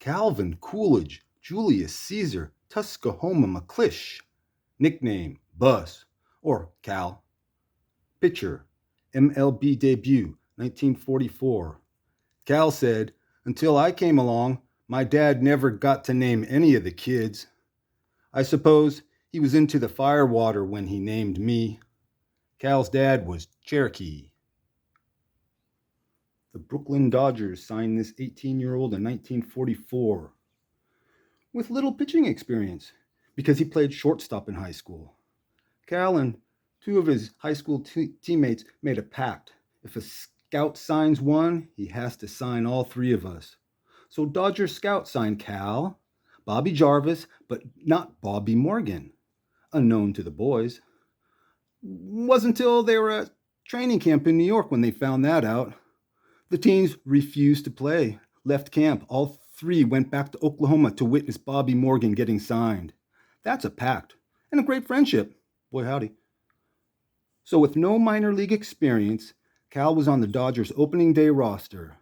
Calvin, Coolidge, Julius, Ceasar, Tuskaohama, McLish. Nickname, Bus, or Cal. Pitcher, MLB Debut, 1944. Cal said, "Until I came along, my dad never got to name any of the kids. I suppose he was into the firewater when he named me." Cal's dad was Cherokee. The Brooklyn Dodgers signed this 18-year-old in 1944 with little pitching experience because he played shortstop in high school. Cal and two of his high school teammates made a pact. If a scout signs one, he has to sign all three of us. So Dodger scout signed Cal, Bobby Jarvis, but not Bobby Morgan, unknown to the boys. Wasn't until they were at training camp in New York when they found that out. The teens refused to play, left camp. All three went back to Oklahoma to witness Bobby Morgan getting signed. That's a pact and a great friendship. Boy, howdy. So with no minor league experience, Cal was on the Dodgers' opening day roster.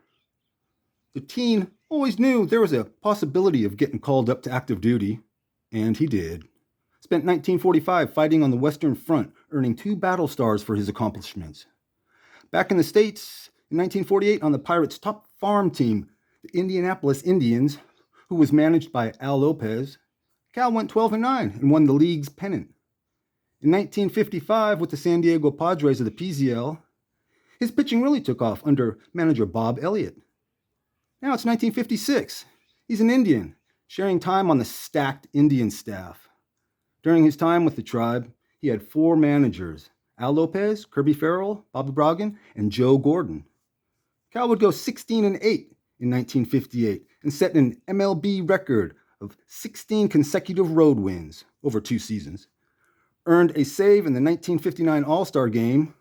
The teen always knew there was a possibility of getting called up to active duty, and he did. Spent 1945 fighting on the Western Front, earning 2 battle stars for his accomplishments. Back in the States, in 1948, on the Pirates' top farm team, the Indianapolis Indians, who was managed by Al Lopez, Cal went 12-9 and won the league's pennant. In 1955, with the San Diego Padres of the PZL, his pitching really took off under manager Bob Elliott. Now it's 1956. He's an Indian, sharing time on the stacked Indian staff. During his time with the tribe, he had 4 managers: Al Lopez, Kerby Farrell, Bobby Bragan, and Joe Gordon. Cal would go 16-8 in 1958 and set an MLB record of 16 consecutive road wins over 2 seasons. Earned a save in the 1959 All-Star Game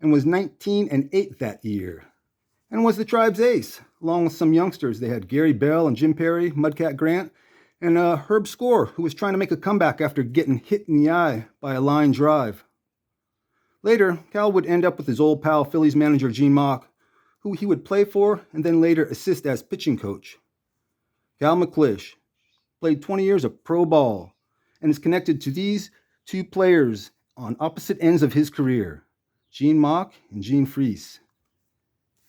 and was 19-8 that year, and was the tribe's ace, along with some youngsters. They had Gary Bell and Jim Perry, Mudcat Grant, and Herb Score, who was trying to make a comeback after getting hit in the eye by a line drive. Later, Cal would end up with his old pal Phillies manager Gene Mauch, who he would play for and then later assist as pitching coach. Cal McLish played 20 years of pro ball and is connected to these 2 players on opposite ends of his career, Gene Mauch and Gene Freese.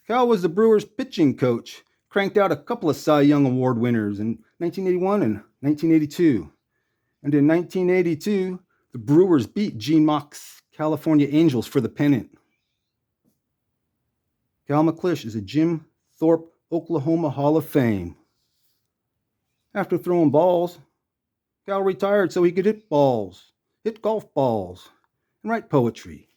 Cal was the Brewers' pitching coach, cranked out a couple of Cy Young Award winners in 1981 and 1982. And in 1982, the Brewers beat Gene Mauch's California Angels for the pennant. Cal McLish is a Jim Thorpe, Oklahoma Hall of Fame. After throwing balls, Cal retired so he could hit balls, hit golf balls, and write poetry.